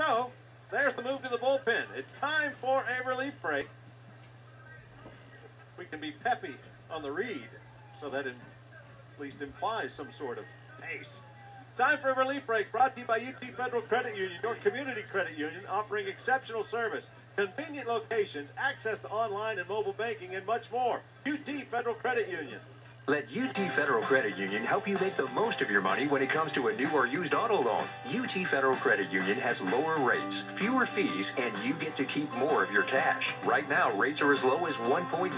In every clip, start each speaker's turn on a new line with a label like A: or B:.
A: So, there's the move to the bullpen. It's time for a relief break. We can be peppy on the read, so that at least implies some sort of pace. Time for a relief break, brought to you by UT Federal Credit Union, your community credit union, offering exceptional service, convenient locations, access to online and mobile banking, and much more. UT Federal Credit Union.
B: Let UT Federal Credit Union help you make the most of your money when it comes to a new or used auto loan. UT Federal Credit Union has lower rates, fewer fees, and you get to keep more of your cash. Right now, rates are as low as 1.99%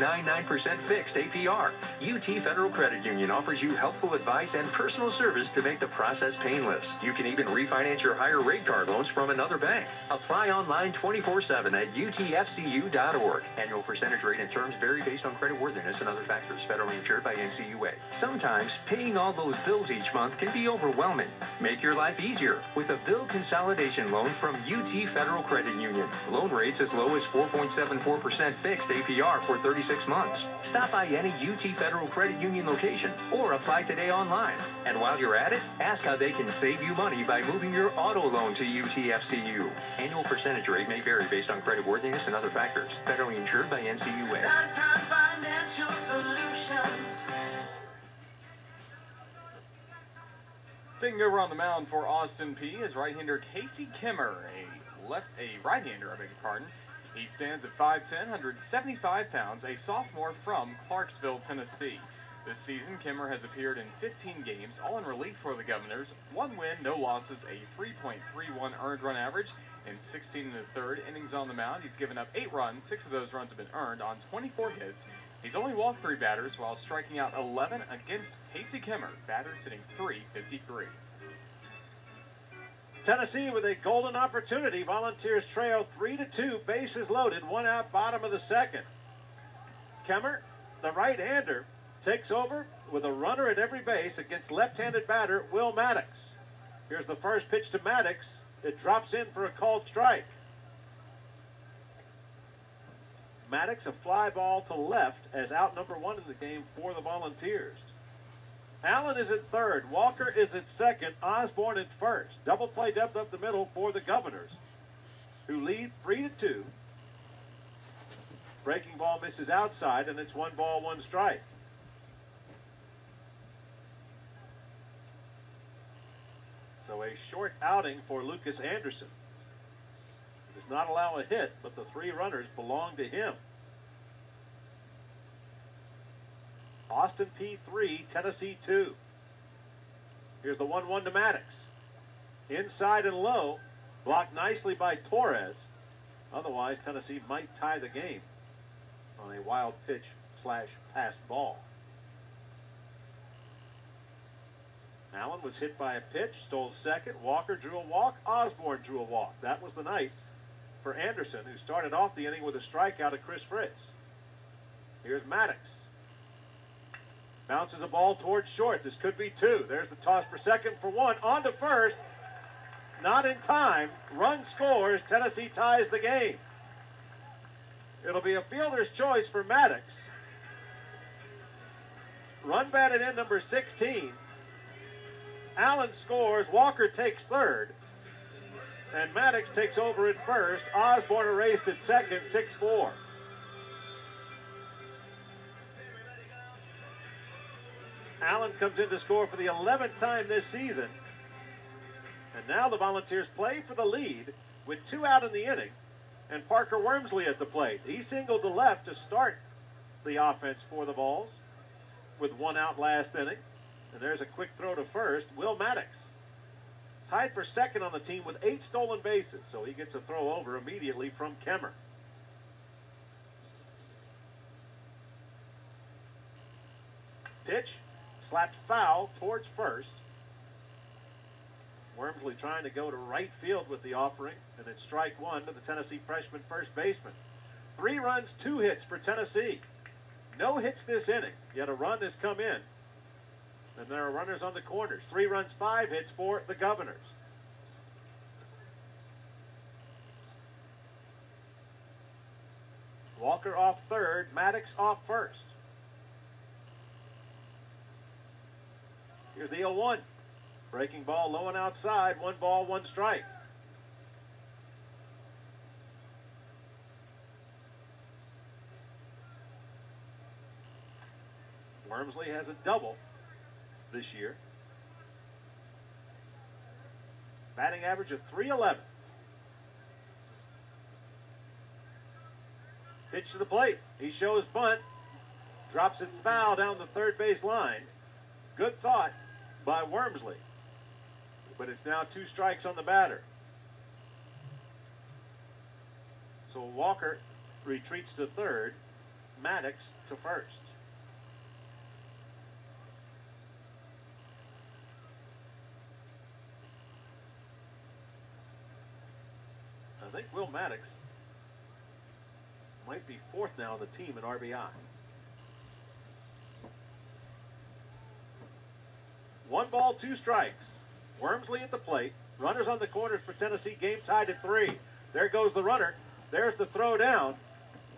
B: fixed APR. UT Federal Credit Union offers you helpful advice and personal service to make the process painless. You can even refinance your higher rate car loans from another bank. Apply online 24/7 at utfcu.org. Annual percentage rate and terms vary based on creditworthiness and other factors. Federally insured by NCUA. Sometimes paying all those bills each month can be overwhelming. Make your life easier with a bill consolidation loan from UT Federal Credit Union. Loan rates as low as 4.74% fixed APR for 36 months. Stop by any UT Federal Credit Union location or apply today online. And while you're at it, ask how they can save you money by moving your auto loan to UTFCU. Annual percentage rate may vary based on creditworthiness and other factors. Federally insured by NCUA.
C: Financial Solutions.
D: Taking over on the mound for Austin Peay is right-hander Kacy Kemmer, a right-hander, I beg your pardon. He stands at 5'10", 175 pounds, a sophomore from Clarksville, Tennessee. This season, Kemmer has appeared in 15 games, all in relief for the Governors. 1 win, no losses, a 3.31 earned run average, in 16 1/3 innings on the mound. He's given up 8 runs. 6 of those runs have been earned on 24 hits. He's only walked 3 batters while striking out 11 against Kacy Kemmer. Batters hitting .353.
A: Tennessee with a golden opportunity. Volunteers trail 3-2, bases loaded, 1 out, bottom of the second. Kemmer, the right-hander, takes over with a runner at every base against left-handed batter Will Maddox. Here's the first pitch to Maddox. It drops in for a called strike. Maddox, a fly ball to left as out number 1 in the game for the Volunteers. Allen is at third. Walker is at second. Osborne at first. Double play depth up the middle for the Governors, who lead 3-2. Breaking ball misses outside, and it's 1 ball, 1 strike. So a short outing for Lucas Anderson. He does not allow a hit, but the 3 runners belong to him. Austin Peay 3, Tennessee 2. Here's the 1-1 to Maddox. Inside and low, blocked nicely by Torres. Otherwise, Tennessee might tie the game on a wild pitch / pass ball. Allen was hit by a pitch, stole second. Walker drew a walk. Osborne drew a walk. That was the night for Anderson, who started off the inning with a strikeout of Chris Fritz. Here's Maddox. Bounces a ball towards short. This could be 2. There's the toss for second for 1. On to first. Not in time. Run scores. Tennessee ties the game. It'll be a fielder's choice for Maddox. Run batted in, number 16. Allen scores. Walker takes third. And Maddox takes over at first. Osborne erased at second, 6-4. Allen comes in to score for the 11th time this season. And now the Volunteers play for the lead with 2 out in the inning. And Parker Wormsley at the plate. He singled to left to start the offense for the Vols with 1 out last inning. And there's a quick throw to first. Will Maddox tied for second on the team with 8 stolen bases. So he gets a throw over immediately from Kemmer. Pitch. Slapped foul towards first. Wormsley trying to go to right field with the offering, and it's strike 1 to the Tennessee freshman first baseman. 3 runs, 2 hits for Tennessee. No hits this inning, yet a run has come in. And there are runners on the corners. 3 runs, 5 hits for the Governors. Walker off third, Maddox off first. Here's the 0-1. Breaking ball low and outside. 1 ball, 1 strike. Wormsley has a double this year. Batting average of .311. Pitch to the plate. He shows bunt. Drops it foul down the third base line. Good thought by Wormsley. But it's now 2 strikes on the batter. So Walker retreats to third. Maddox to first. I think Will Maddox might be 4th now on the team in RBI. 1 ball, 2 strikes. Wormsley at the plate. Runners on the corners for Tennessee. Game tied at 3. There goes the runner. There's the throw down.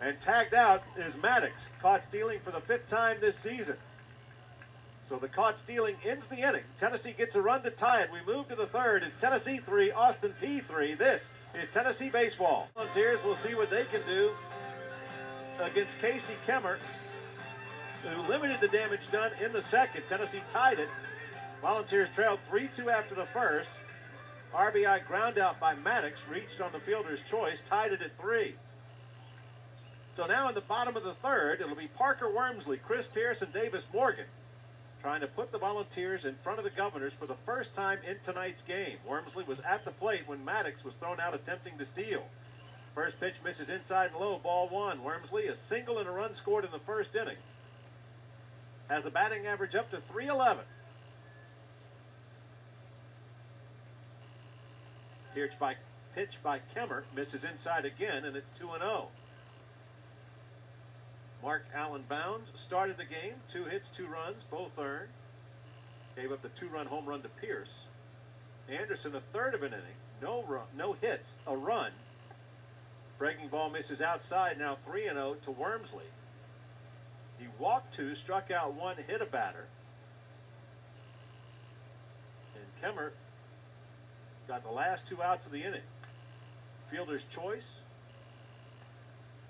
A: And tagged out is Maddox. Caught stealing for the 5th time this season. So the caught stealing ends the inning. Tennessee gets a run to tie it. We move to the 3rd. It's Tennessee 3, Austin Peay 3. This is Tennessee baseball. Volunteers will see what they can do against Kacy Kemmer, who limited the damage done in the 2nd. Tennessee tied it. Volunteers trailed 3-2 after the 1st. RBI ground out by Maddox reached on the fielder's choice, tied it at 3. So now in the bottom of the 3rd, it'll be Parker Wormsley, Chris Pierce, and Davis Morgan trying to put the Volunteers in front of the Governors for the first time in tonight's game. Wormsley was at the plate when Maddox was thrown out attempting to steal. First pitch misses inside and low, ball 1. Wormsley, a single and a run scored in the 1st inning. Has a batting average up to .311. Pitch by Kemmer, misses inside again, and it's 2-0. Mark Allen Bounds started the game. 2 hits, 2 runs, both earned. Gave up the 2-run home run to Pierce. Anderson, a 3rd of an inning. No hits, a run. Breaking ball misses outside, now 3-0 to Wormsley. He walked 2, struck out 1, hit a batter. And Kemmer got the last 2 outs of the inning. Fielder's choice.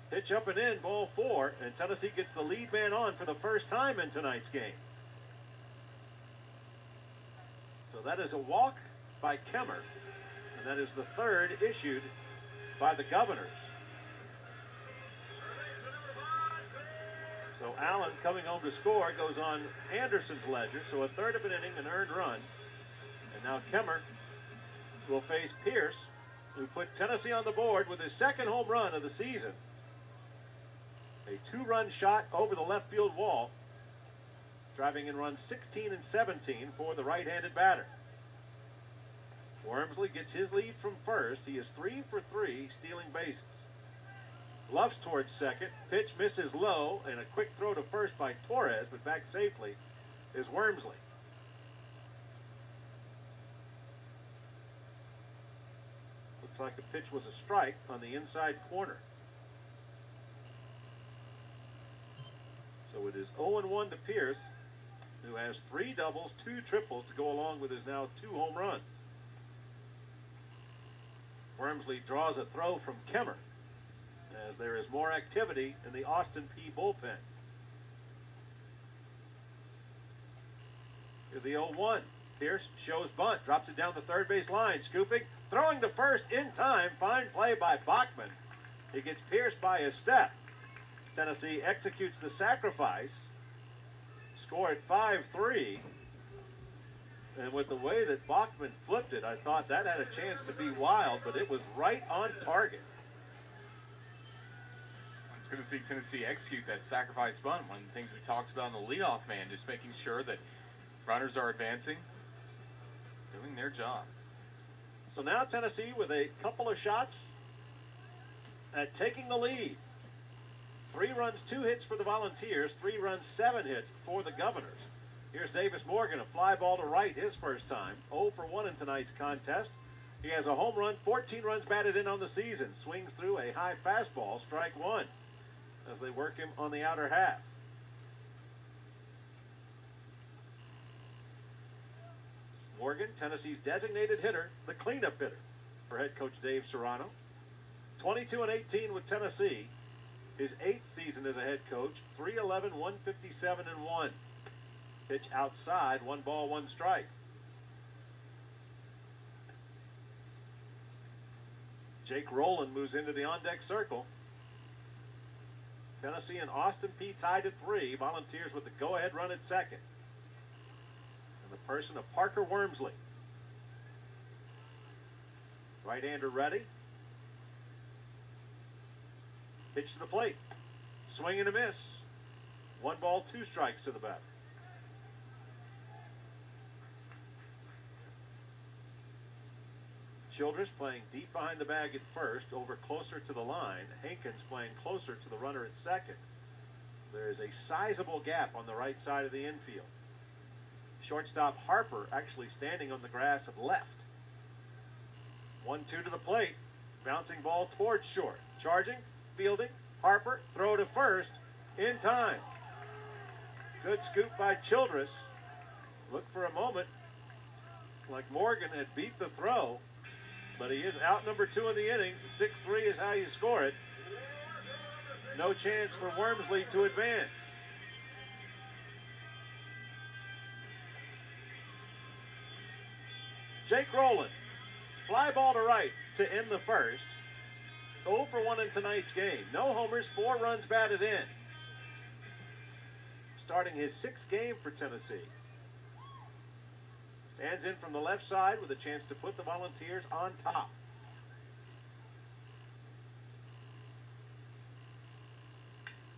A: Pitch up and in, ball 4, and Tennessee gets the lead man on for the first time in tonight's game. So that is a walk by Kemmer, and that is the 3rd issued by the Governors. So Allen coming home to score goes on Anderson's ledger, so a 3rd of an inning, an earned run. And now Kemmer will face Pierce, who put Tennessee on the board with his 2nd home run of the season. A 2-run shot over the left field wall, driving in runs 16 and 17 for the right-handed batter. Wormsley gets his lead from first. He is 3 for 3, stealing bases. Bluffs towards second. Pitch misses low, and a quick throw to first by Torres, but back safely is Wormsley. Looks like the pitch was a strike on the inside corner. So it is 0-1 to Pierce, who has 3 doubles, 2 triples to go along with his now 2 home runs. Wormsley draws a throw from Kemmer as there is more activity in the Austin Peay bullpen. Here's the 0-1. Pierce shows bunt, drops it down the third base line, scooping, throwing to first in time. Fine play by Bachman. He gets Pierce by a step. Tennessee executes the sacrifice. Score at 5-3. And with the way that Bachman flipped it, I thought that had a chance to be wild, but it was right on target.
D: It's good to see Tennessee execute that sacrifice bunt. One of the things we talked about in the leadoff man, just making sure that runners are advancing, doing their job.
A: So now Tennessee with a couple of shots at taking the lead. 3 runs, 2 hits for the Volunteers, 3 runs, 7 hits for the Governors. Here's Davis Morgan, a fly ball to right his first time. 0 for 1 in tonight's contest. He has a home run, 14 runs batted in on the season. Swings through a high fastball, strike 1, as they work him on the outer half. Morgan, Tennessee's designated hitter, the cleanup hitter for head coach Dave Serrano. 22-18 with Tennessee. His 8th season as a head coach, 311, 157, and 1. Pitch outside, 1 ball, 1 strike. Jake Rowland moves into the on-deck circle. Tennessee and Austin Peay tied at 3. Volunteers with the go-ahead run at second. In the person of Parker Wormsley. Right-hander ready. Pitch to the plate. Swing and a miss. 1 ball, 2 strikes to the batter. Childress playing deep behind the bag at first, over closer to the line. Hankins playing closer to the runner at second. There is a sizable gap on the right side of the infield. Shortstop Harper actually standing on the grass at left. 1-2 to the plate. Bouncing ball towards short. Charging, fielding, Harper, throw to first, in time. Good scoop by Childress. Looked for a moment like Morgan had beat the throw, but he is out number 2 in the inning. 6-3 is how you score it. No chance for Wormsley to advance. Jake Rowland, fly ball to right to end the first. 0 for 1 in tonight's game. No homers, 4 runs batted in. Starting his 6th game for Tennessee. Stands in from the left side with a chance to put the Volunteers on top.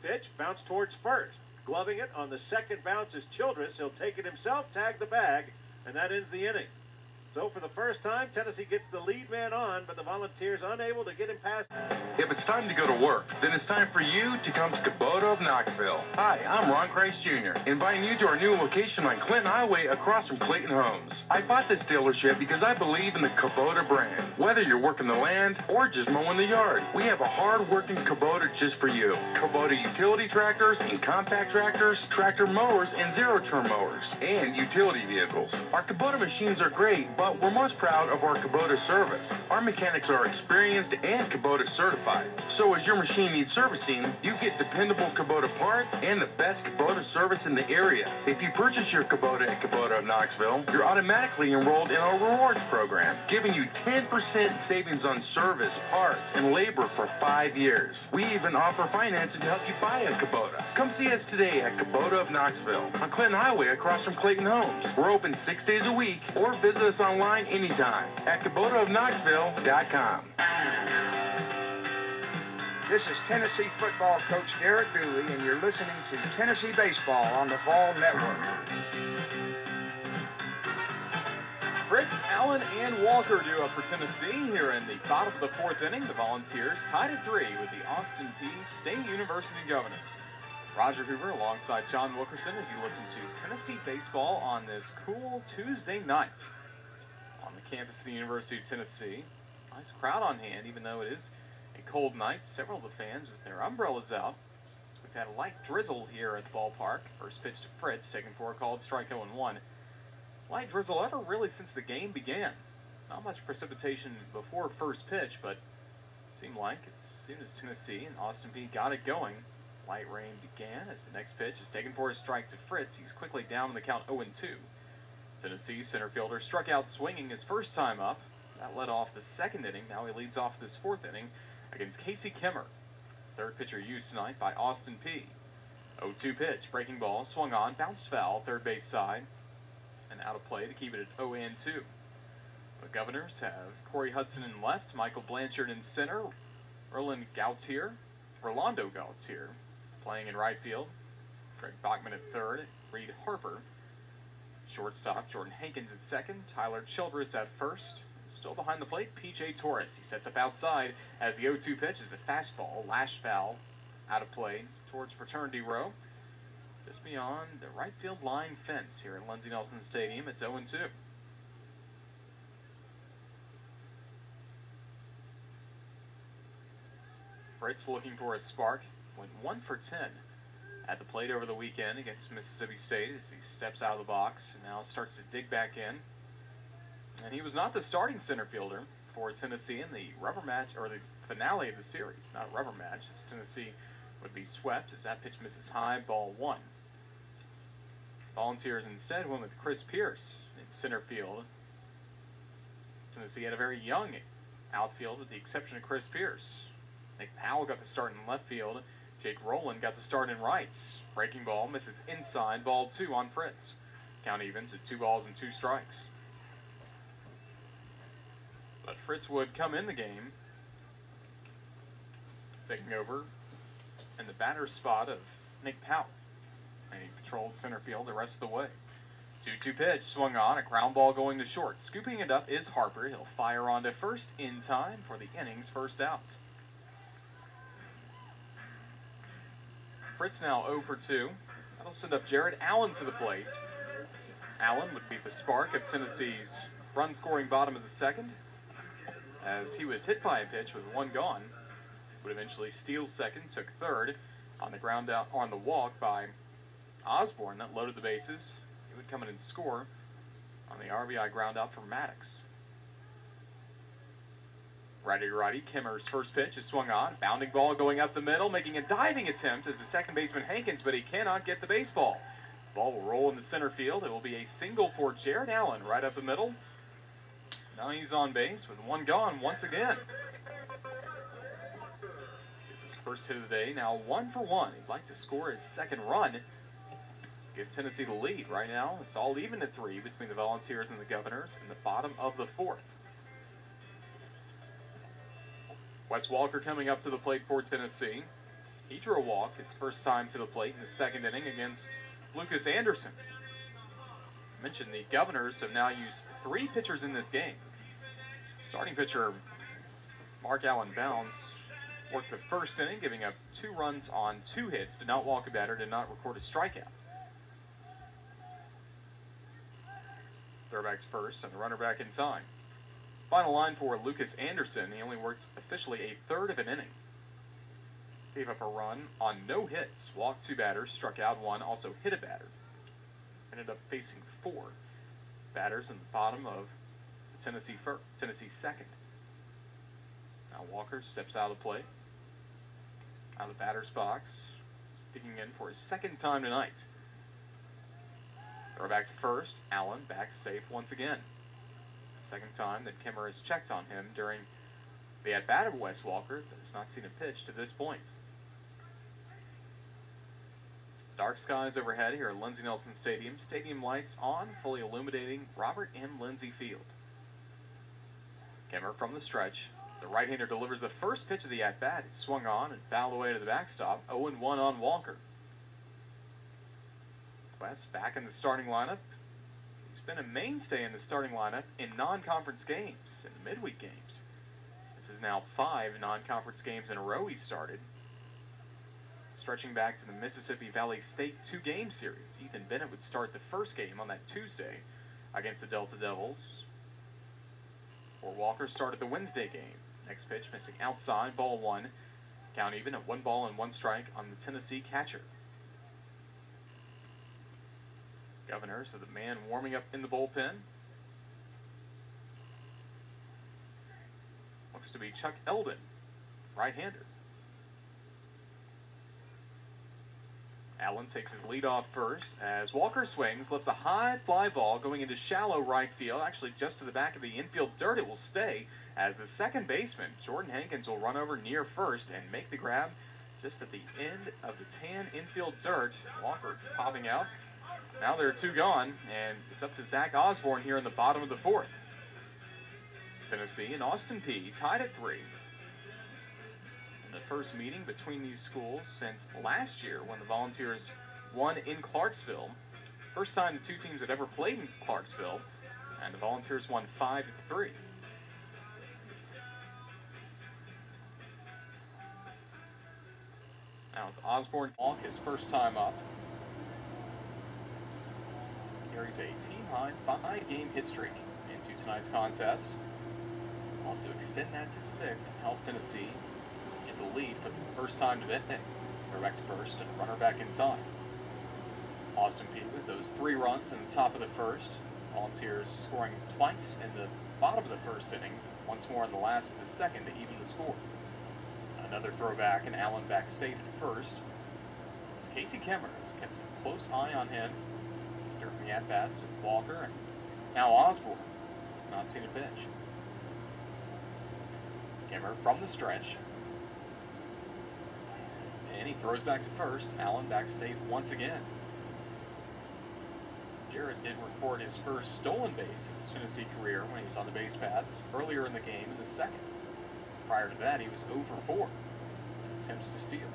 A: Pitch, bounce towards first. Gloving it on the second bounce is Childress. He'll take it himself, tag the bag, and that ends the inning. So for the first time, Tennessee gets the lead man on, but the Volunteers unable to get him past.
E: If it's time to go to work, then it's time for you to come to Kubota of Knoxville. Hi, I'm Ron Christ Jr., inviting you to our new location on Clinton Highway across from Clayton Homes. I bought this dealership because I believe in the Kubota brand. Whether you're working the land or just mowing the yard, we have a hard-working Kubota just for you. Kubota utility tractors and compact tractors, tractor mowers and zero-turn mowers, and utility vehicles. Our Kubota machines are great, but we're most proud of our Kubota service. Our mechanics are experienced and Kubota certified. So as your machine needs servicing, you get dependable Kubota parts and the best Kubota service in the area. If you purchase your Kubota at Kubota of Knoxville, you're automatically enrolled in our rewards program, giving you 10% savings on service, parts, and labor for 5 years. We even offer financing to help you buy a Kubota. Come see us today at Kubota of Knoxville on Clinton Highway across from Clayton Homes. We're open 6 days a week, or visit us online anytime at KubotaofKnoxville.com.
F: This is Tennessee football coach Derek Dooley, and you're listening to Tennessee Baseball on the Fall Network.
D: Fritz, Allen, and Walker do up for Tennessee here in the bottom of the 4th inning. The Volunteers tied at 3 with the Austin Peay State University Governors. Roger Hoover alongside John Wilkerson as you listen to Tennessee Baseball on this cool Tuesday night on the campus of the University of Tennessee. Nice crowd on hand, even though it is a cold night. Several of the fans with their umbrellas out. We've had a light drizzle here at the ballpark. First pitch to Fritz, taken for a called strike 0-1. Light drizzle ever really since the game began. Not much precipitation before first pitch, but it seemed like as soon as Tennessee and Austin Peay got it going, light rain began as the next pitch is taken for a strike to Fritz. He's quickly down in the count 0-2. Tennessee center fielder struck out swinging his first time up. That led off the 2nd inning. Now he leads off this 4th inning against Kacy Kemmer. Third pitcher used tonight by Austin Peay. 0-2 pitch, breaking ball, swung on, bounced foul, third base side, and out of play to keep it at 0-2. The Governors have Corey Hudson in left, Michael Blanchard in center, Rolando Gautier playing in right field, Greg Bachman at third, Reed Harper, shortstop, Jordan Hankins at second, Tyler Childress at first. Still behind the plate, P.J. Torres. He sets up outside as the 0-2 pitch is a fastball, lash foul, out of play towards Fraternity Row. Just beyond the right field line fence here at Lindsey Nelson Stadium. It's 0-2. Fritz looking for a spark. Went 1 for 10 at the plate over the weekend against Mississippi State as he steps out of the box and now starts to dig back in. And he was not the starting center fielder for Tennessee in the rubber match, or the finale of the series. Not a rubber match. Tennessee would be swept as that pitch misses high, ball 1. Volunteers instead went with Chris Pierce in center field. Tennessee had a very young outfield with the exception of Chris Pierce. Nick Powell got the start in left field. Jake Rowland got the start in right. Breaking ball misses inside, ball 2 on Fritz. Count evens at 2 balls and 2 strikes. But Fritz would come in the game, taking over in the batter's spot of Nick Powell. And he patrolled center field the rest of the way. 2-2 pitch, swung on, a ground ball going to short. Scooping it up is Harper. He'll fire on to first in time for the inning's first out. Fritz now 0 for 2. That'll send up Jared Allen to the plate. Allen would be the spark of Tennessee's run-scoring bottom of the second, as he was hit by a pitch with 1 gone. Would eventually steal second, took third on the ground out on the walk by Osborne that loaded the bases. He would come in and score on the RBI ground out for Maddox. Righty-righty, Kemmer's first pitch is swung on. Bounding ball going up the middle, making a diving attempt as the second baseman Hankins, but he cannot get the baseball. Ball will roll into center field. It will be a single for Jared Allen right up the middle. Now he's on base with 1 gone once again. His first hit of the day, now 1 for 1. He'd like to score his second run. Give Tennessee the lead right now. It's all even at 3 between the Volunteers and the Governors in the bottom of the 4th. Wes Walker coming up to the plate for Tennessee. He drew a walk his first time to the plate in the second inning against Lucas Anderson. I mentioned the Governors have now used 3 pitchers in this game. Starting pitcher Mark Allen Bounds worked the first inning, giving up 2 runs on 2 hits, did not walk a batter, did not record a strikeout. Throwbacks first and the runner back in time. Final line for Lucas Anderson, he only worked officially a third of an inning. Gave up a run on no hits, walked 2 batters, struck out 1, also hit a batter. Ended up facing 4 batters in the bottom of Tennessee second. Now Walker steps out of the plate, out of the batter's box, digging in for his second time tonight. Throw back to first, Allen back safe once again. Second time that Kemmer has checked on him during the at-bat of Wes Walker, but has not seen a pitch to this point. Dark skies overhead here at Lindsey Nelson Stadium. Stadium lights on, fully illuminating Robert M. Lindsey Field. Kemmer from the stretch. The right-hander delivers the first pitch of the at-bat. It's swung on and fouled away to the backstop. 0-1 on Walker. West back in the starting lineup. He's been a mainstay in the starting lineup in non-conference games, in the midweek games. This is now 5 non-conference games in a row he started. Stretching back to the Mississippi Valley State 2-game series. Ethan Bennett would start the first game on that Tuesday against the Delta Devils. Or Walker started the Wednesday game. Next pitch missing outside, ball 1. Count even at 1 ball and 1 strike on the Tennessee catcher. Governors of the man warming up in the bullpen. Looks to be Chuck Eldon, right-hander. Allen takes his lead off first as Walker swings, lets a high fly ball going into shallow right field, actually just to the back of the infield dirt. It will stay as the second baseman, Jordan Hankins, will run over near first and make the grab just at the end of the tan infield dirt. Walker popping out. Now there are 2 gone, and it's up to Zach Osborne here in the bottom of the 4th. Tennessee and Austin Peay tied at 3. In the first meeting between these schools since last year when the Volunteers won in Clarksville. First time the 2 teams had ever played in Clarksville, and the Volunteers won 5-3. Now it's Osborne walk his first time up. Carries a team-high 5-game hit streak into tonight's contest. Also extend that to 6 and help Tennessee in the lead for the first time today. They're back to first and runner back in time. Austin Peay with those 3 runs in the top of the first. Volunteers scoring twice in the bottom of the first inning, once more in the last of the second to even the score. Another throwback and Allen back safe at first. Kacy Kemmer kept a close eye on him after the at-bats with Walker, and now Osborne. Not seen a pitch. Kemmer from the stretch. And he throws back to first. Allen back to safe once again. Jarrett did record his first stolen base in his Tennessee career when he was on the base paths earlier in the game in the second. Prior to that, he was 0 for 4. Attempts to steal.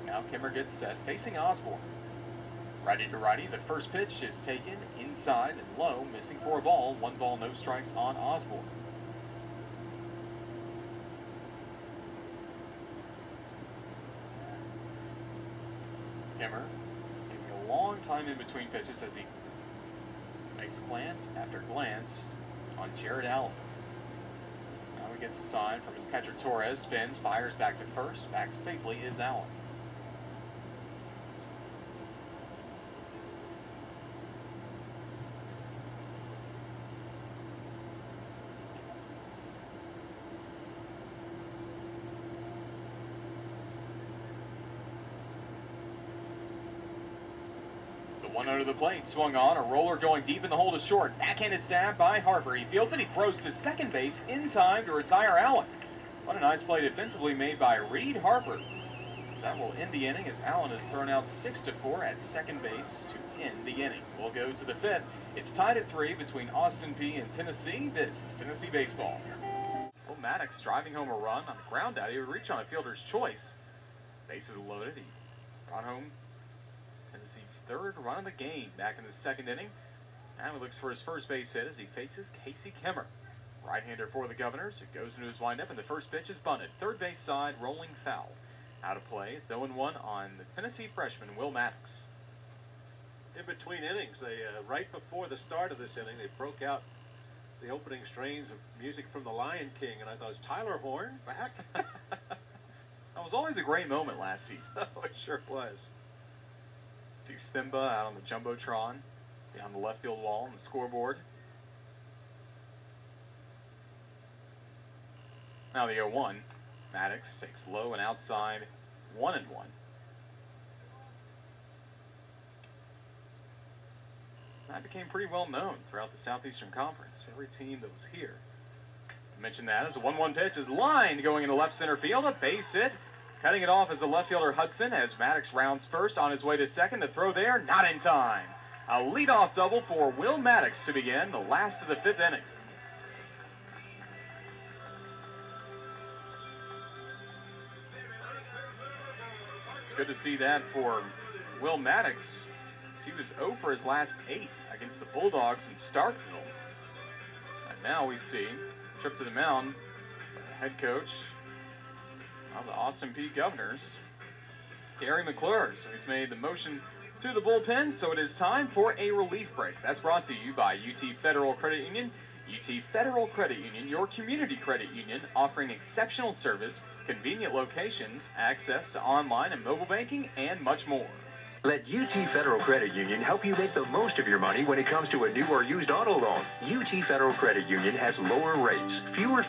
D: Now Kemmer gets set, facing Osborne. Righty to righty, the first pitch is taken inside and low, missing for a ball. 1 ball, no strikes on Osborne. Kemmer taking a long time in between pitches as he makes glance after glance on Jared Allen. Now he gets a sign from his catcher Torres, spins, fires back to first. Back safely is Allen. One under the plate, swung on, a roller going deep in the hole to short. Backhanded stab by Harper. He fields it, he throws to second base in time to retire Allen. What a nice play defensively made by Reed Harper. That will end the inning as Allen is thrown out 6-4 at second base to end the inning. We'll go to the fifth. It's tied at 3 between Austin Peay and Tennessee. This is Tennessee baseball. Will Maddox driving home a run on the ground out. He would reach on a fielder's choice. Bases loaded. He brought home third run of the game back in the second inning. Now he looks for his first base hit as he faces Kacy Kemmer. Right-hander for the Governors. It goes into his windup, and the first pitch is bunted. Third base side, rolling foul. Out of play. It's 0-1 on the Tennessee freshman, Will Maddox.
A: In between innings, they right before the start of this inning, they broke out the opening strains of music from the Lion King, and I thought, is Tyler Horn back?
D: That was always a great moment last season.
A: Oh, it sure was.
D: See Simba out on the Jumbotron, behind the left field wall on the scoreboard. Now the 0-1. Maddox takes low and outside, 1-1. That became pretty well known throughout the Southeastern Conference. Every team that was here. I mentioned that as a 1-1 pitch is lined going into left center field, a base hit. Cutting it off is the left fielder Hudson as Maddox rounds first on his way to second. The throw there, not in time. A leadoff double for Will Maddox to begin the last of the fifth inning. It's good to see that for Will Maddox. He was 0 for his last 8 against the Bulldogs in Starkville. And now we see a trip to the mound by the head coach of the Austin Peay Governors, Gary McClure. So he's made the motion to the bullpen, so it is time for a relief break. That's brought to you by UT Federal Credit Union. UT Federal Credit Union, your community credit union, offering exceptional service, convenient locations, access to online and mobile banking, and much more.
B: Let UT Federal Credit Union help you make the most of your money when it comes to a new or used auto loan. UT Federal Credit Union has lower rates, fewer